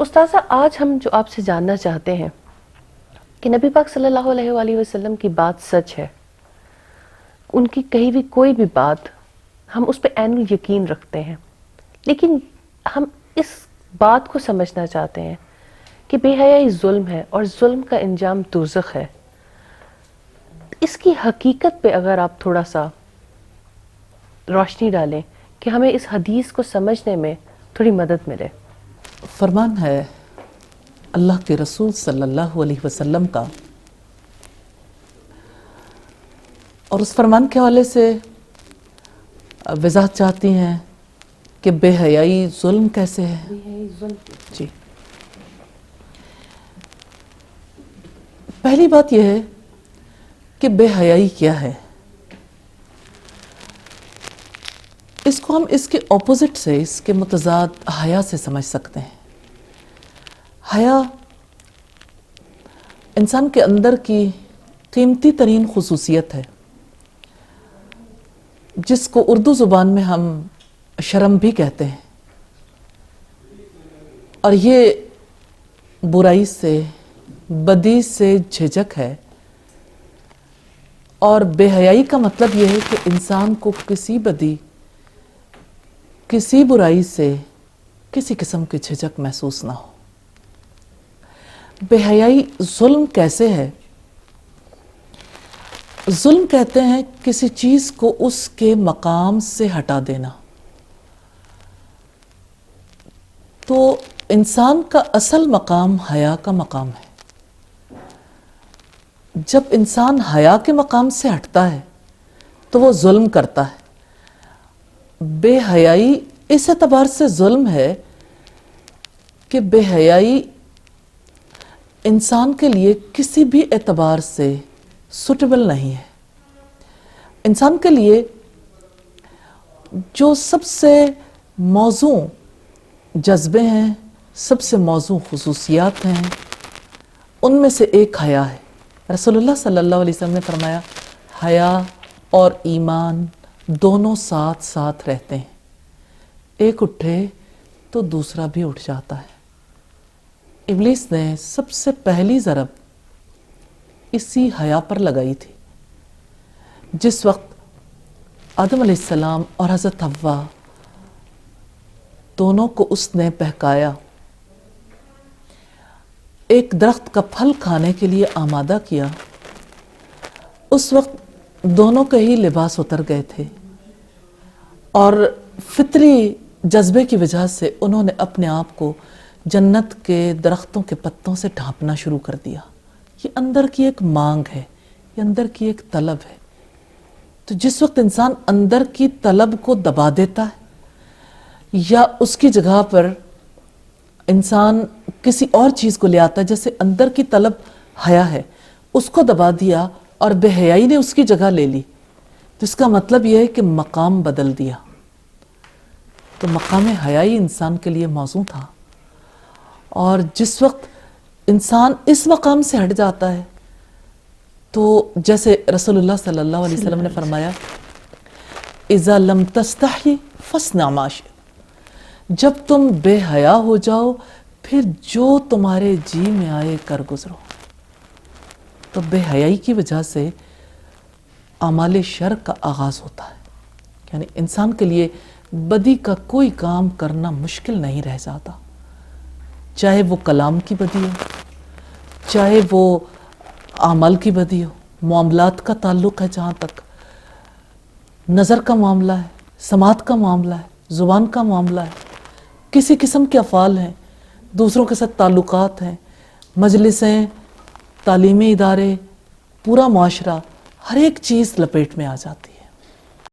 استاذہ آج ہم جو آپ سے جاننا چاہتے ہیں کہ نبی پاک صلی اللہ علیہ وآلہ وسلم کی بات سچ ہے، ان کی کہی ہوئی کوئی بھی بات ہم اس پہ عین یقین رکھتے ہیں، لیکن ہم اس بات کو سمجھنا چاہتے ہیں کہ بے حیائی ظلم ہے اور ظلم کا انجام دوزخ ہے۔ اس کی حقیقت پہ اگر آپ تھوڑا سا روشنی ڈالیں کہ ہمیں اس حدیث کو سمجھنے میں تھوڑی مدد ملے۔ فرمان ہے اللہ کے رسول صلی اللہ علیہ وسلم کا، اور اس فرمان کے حوالے سے وضاحت چاہتی ہیں کہ بے حیائی ظلم کیسے ہے۔ جی، پہلی بات یہ ہے کہ بے حیائی کیا ہے۔ اس کو ہم اس کے اپوزٹ سے، اس کے متضاد حیا سے سمجھ سکتے ہیں۔ حیا انسان کے اندر کی قیمتی ترین خصوصیت ہے، جس کو اردو زبان میں ہم شرم بھی کہتے ہیں، اور یہ برائی سے، بدی سے جھجک ہے۔ اور بے حیائی کا مطلب یہ ہے کہ انسان کو کسی بدی، کسی برائی سے کسی قسم کی جھجک محسوس نہ ہو۔ بے حیائی ظلم کیسے ہے؟ ظلم کہتے ہیں کسی چیز کو اس کے مقام سے ہٹا دینا۔ تو انسان کا اصل مقام حیا کا مقام ہے۔ جب انسان حیا کے مقام سے ہٹتا ہے تو وہ ظلم کرتا ہے۔ بے حیائی اس اعتبار سے ظلم ہے کہ بے حیائی انسان کے لیے کسی بھی اعتبار سے سوٹیبل نہیں ہے۔ انسان کے لیے جو سب سے موزوں جذبے ہیں، سب سے موزوں خصوصیات ہیں، ان میں سے ایک حیا ہے۔ رسول اللہ صلی اللہ علیہ وسلم نے فرمایا، حیا اور ایمان دونوں ساتھ ساتھ رہتے ہیں، ایک اٹھے تو دوسرا بھی اٹھ جاتا ہے۔ ابلیس نے سب سے پہلی ضرب اسی حیا پر لگائی تھی، جس وقت آدم علیہ السلام اور حضرت حوا دونوں کو اس نے بہکایا، ایک درخت کا پھل کھانے کے لیے آمادہ کیا۔ اس وقت دونوں کے ہی لباس اتر گئے تھے، اور فطری جذبے کی وجہ سے انہوں نے اپنے آپ کو جنت کے درختوں کے پتوں سے ڈھانپنا شروع کر دیا۔ یہ اندر کی ایک مانگ ہے، یہ اندر کی ایک طلب ہے۔ تو جس وقت انسان اندر کی طلب کو دبا دیتا ہے، یا اس کی جگہ پر انسان کسی اور چیز کو لے آتا ہے، جیسے اندر کی طلب حیا ہے، اس کو دبا دیا اور بے حیائی نے اس کی جگہ لے لی، تو اس کا مطلب یہ ہے کہ مقام بدل دیا۔ تو مقام حیائی انسان کے لیے موزوں تھا، اور جس وقت انسان اس مقام سے ہٹ جاتا ہے تو جیسے رسول اللہ صلی اللہ علیہ وسلم نے فرمایا، اذا لم تستحی فاصنع ما شئت، جب تم بے حیا ہو جاؤ پھر جو تمہارے جی میں آئے کر گزرو۔ تو بے حیائی کی وجہ سے اعمال شر کا آغاز ہوتا ہے، یعنی انسان کے لیے بدی کا کوئی کام کرنا مشکل نہیں رہ جاتا، چاہے وہ کلام کی بدی ہو، چاہے وہ عمل کی بدی ہو، معاملات کا تعلق ہے، جہاں تک نظر کا معاملہ ہے، سماعت کا معاملہ ہے، زبان کا معاملہ ہے، کسی قسم کے افعال ہیں، دوسروں کے ساتھ تعلقات ہیں، مجلسیں، تعلیمی ادارے، پورا معاشرہ، ہر ایک چیز لپیٹ میں آ جاتی ہے۔